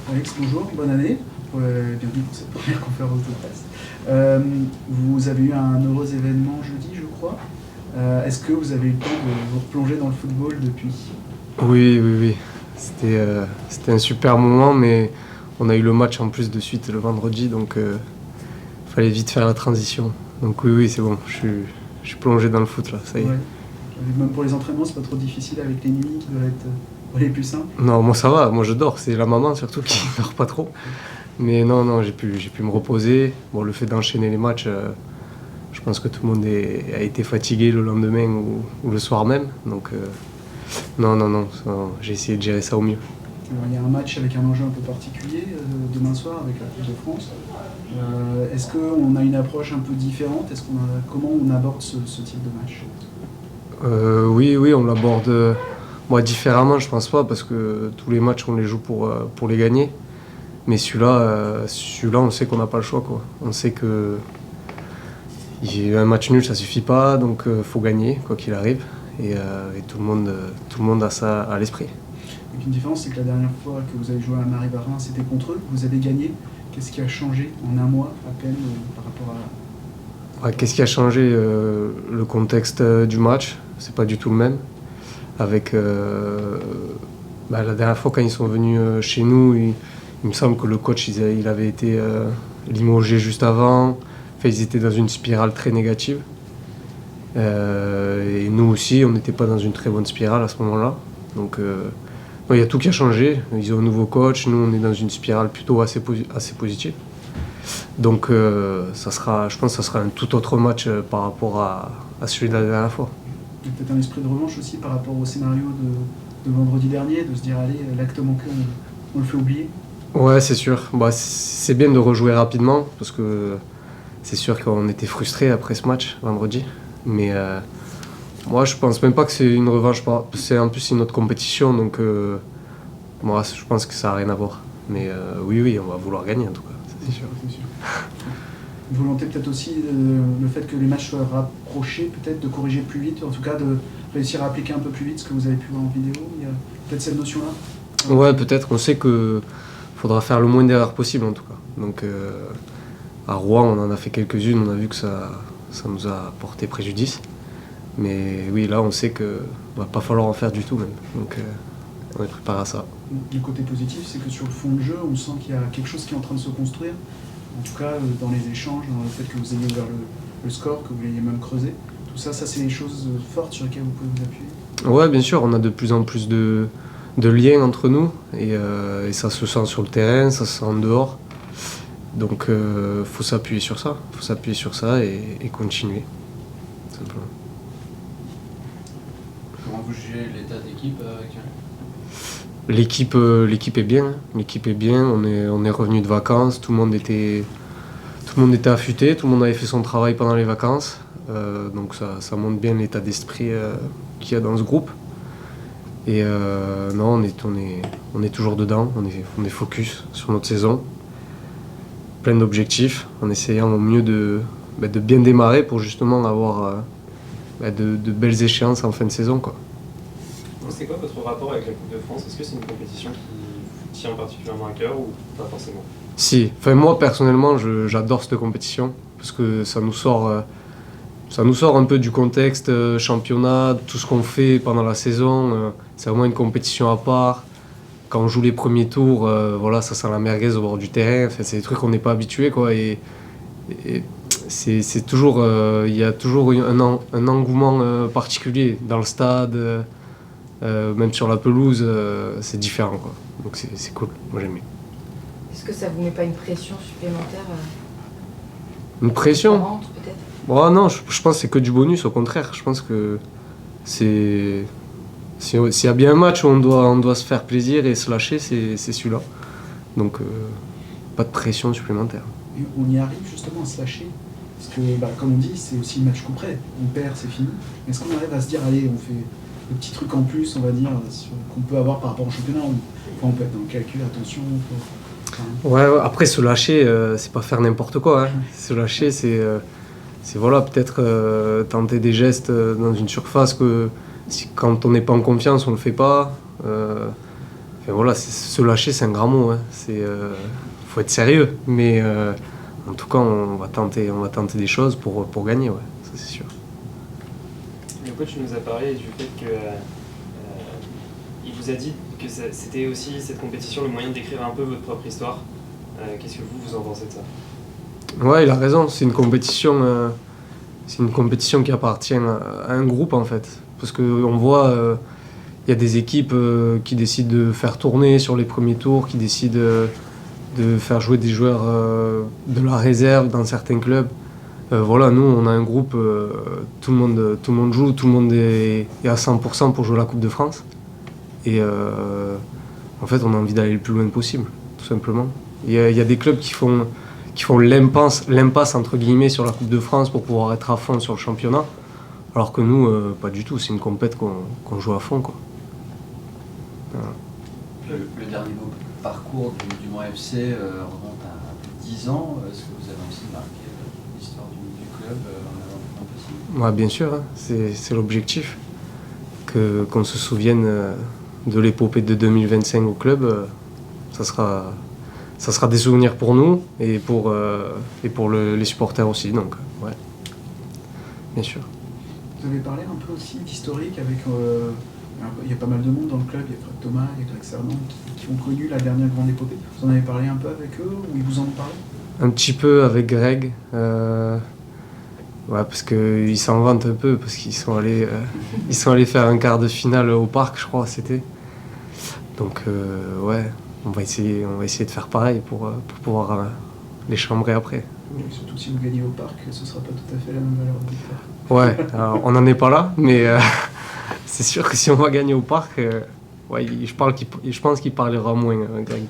Alex, bonjour, bonne année. Bienvenue pour cette première conférence de presse. Vous avez eu un heureux événement jeudi, je crois. Est-ce que vous avez eu le temps de vous replonger dans le football depuis? Oui, oui, oui. C'était un super moment, mais on a eu le match en plus de suite le vendredi, donc fallait vite faire la transition. Donc oui, oui, c'est bon. Je suis plongé dans le foot là, ça y est. Ouais. Même pour les entraînements, c'est pas trop difficile avec les nuits qui doivent être les plus simples. Non, moi ça va, moi je dors. C'est la maman surtout qui dort pas trop. Mais non, non, j'ai pu me reposer. Bon, le fait d'enchaîner les matchs, je pense que tout le monde a été fatigué le lendemain ou le soir même. Donc non, non, non, j'ai essayé de gérer ça au mieux. Alors, il y a un match avec un enjeu un peu particulier demain soir avec la Coupe de France. Est-ce qu'on a une approche un peu différente? Comment on aborde ce type de match? Oui, oui, on l'aborde moi différemment, je pense pas, parce que tous les matchs on les joue pour les gagner. Mais celui-là, on sait qu'on n'a pas le choix, quoi. On sait que un match nul, ça suffit pas, donc faut gagner quoi qu'il arrive. Et tout le monde a ça à l'esprit. Avec une différence, c'est que la dernière fois que vous avez joué à Marie-Varin, c'était contre eux, vous avez gagné. Qu'est-ce qui a changé en un mois à peine par rapport à... Ouais, qu'est-ce qui a changé le contexte du match, c'est pas du tout le même. Avec la dernière fois quand ils sont venus chez nous, il me semble que le coach il avait été limogé juste avant. Enfin, ils étaient dans une spirale très négative. Et nous aussi, on n'était pas dans une très bonne spirale à ce moment-là. Donc il y a tout qui a changé. Ils ont un nouveau coach, nous on est dans une spirale plutôt assez positive. Donc je pense que ça sera un tout autre match par rapport à celui de la dernière fois. Il y a peut-être un esprit de revanche aussi par rapport au scénario de vendredi dernier, de se dire allez, l'acte manqué, on le fait oublier. Ouais, c'est sûr. Bah, c'est bien de rejouer rapidement parce que c'est sûr qu'on était frustrés après ce match vendredi. Mais moi, je pense même pas que c'est une revanche. C'est en plus une autre compétition, donc moi, je pense que ça n'a rien à voir. Mais oui, oui, on va vouloir gagner en tout cas, ça, c'est sûr. C'est sûr. Une volonté peut-être aussi, le fait que les matchs soient rapprochés, peut-être de corriger plus vite, en tout cas de réussir à appliquer un peu plus vite ce que vous avez pu voir en vidéo. Il y a peut-être cette notion-là. Ouais, peut-être. On sait que faudra faire le moins d'erreurs possible en tout cas. Donc à Rouen, on en a fait quelques-unes, on a vu que ça nous a porté préjudice. Mais oui, là, on sait que va pas falloir en faire du tout même. Donc on est préparé à ça. Le côté positif, c'est que sur le fond de jeu, on sent qu'il y a quelque chose qui est en train de se construire. En tout cas, dans les échanges, dans le fait que vous ayez ouvert le score, que vous l'ayez même creusé. Tout ça, c'est des choses fortes sur lesquelles vous pouvez vous appuyer. Ouais, bien sûr, on a de plus en plus de liens entre nous. Et ça se sent sur le terrain, ça se sent en dehors. Donc faut s'appuyer sur ça. Faut s'appuyer sur ça et continuer, simplement. Comment vous jugez l'état d'équipe actuellement? L'équipe est bien. L'équipe est bien. On est revenu de vacances. Tout le monde était affûté. Tout le monde avait fait son travail pendant les vacances. Donc ça montre bien l'état d'esprit qu'il y a dans ce groupe. Et non, on est toujours dedans. On est focus sur notre saison. Plein d'objectifs. En essayant au mieux de bien démarrer pour justement avoir de belles échéances en fin de saison, quoi. C'est quoi votre rapport avec la Coupe de France? Est-ce que c'est une compétition qui vous tient particulièrement à cœur ou pas forcément? Si, enfin moi personnellement j'adore cette compétition parce que ça nous sort un peu du contexte championnat, tout ce qu'on fait pendant la saison. C'est vraiment une compétition à part. Quand on joue les premiers tours, voilà, ça sent la merguez au bord du terrain. Enfin, c'est des trucs qu'on n'est pas habitué, quoi. Et c'est toujours, il y a toujours un engouement particulier dans le stade. Même sur la pelouse, c'est différent, quoi. Donc c'est cool, moi j'aime bien. Est-ce que ça vous met pas une pression supplémentaire Une pression? différente, peut-être? Oh non, je pense que c'est que du bonus, au contraire. Je pense que s'il y a bien un match où on doit se faire plaisir et se lâcher, c'est celui-là. Donc pas de pression supplémentaire. Et on y arrive justement à se lâcher. Parce que, comme on dit, c'est aussi le match coup près. On perd, c'est fini. Est-ce qu'on arrive à se dire, allez, on fait le petit truc en plus, on va dire, qu'on peut avoir par rapport au championnat? On peut être dans le calcul, attention. Ouais, après se lâcher, c'est pas faire n'importe quoi. Hein. Se lâcher, c'est voilà, peut-être tenter des gestes dans une surface que quand on n'est pas en confiance, on le fait pas. Enfin, voilà, se lâcher, c'est un grand mot. Hein. Faut être sérieux. Mais en tout cas, on va tenter des choses pour gagner, ouais, ça c'est sûr. Le coach nous a parlé du fait que il vous a dit que c'était aussi cette compétition le moyen d'écrire un peu votre propre histoire. Qu'est-ce que vous en pensez de ça? Ouais, il a raison. C'est une compétition qui appartient à un groupe en fait. Parce qu'on voit, il y a des équipes qui décident de faire tourner sur les premiers tours, qui décident de faire jouer des joueurs de la réserve dans certains clubs. Voilà, nous on a un groupe, tout le monde joue, tout le monde est à 100% pour jouer la Coupe de France. Et en fait, on a envie d'aller le plus loin possible, tout simplement. Il y a des clubs qui font l'impasse entre guillemets sur la Coupe de France pour pouvoir être à fond sur le championnat, alors que nous, pas du tout. C'est une compète qu'on joue à fond, quoi. Voilà. Le dernier beau parcours du Mans FC remonte à plus de 10 ans. Est-ce que vous avez aussi marqué l'histoire du club en avant le temps possible? Ouais, bien sûr, hein. C'est l'objectif. Qu'on se souvienne de l'épopée de 2025 au club, ça sera des souvenirs pour nous et pour les supporters aussi. Donc, ouais, bien sûr. Vous avez parlé un peu aussi d'historique avec... il y a pas mal de monde dans le club, il y a Fred Thomas, il y a Greg Sernan qui ont connu la dernière grande épopée. Vous en avez parlé un peu avec eux ou ils vous en ont parlé? Un petit peu avec Greg. Ouais, parce qu'ils s'en vantent un peu, parce qu'ils sont allés faire un quart de finale au parc, je crois, c'était. Donc, ouais, on va essayer de faire pareil pour pouvoir les chambrer après. Oui, surtout si vous gagnez au parc, ce ne sera pas tout à fait la même valeur de victoire. Ouais, alors, on n'en est pas là, mais c'est sûr que si on va gagner au parc, ouais, je pense qu'il parlera moins, Greg.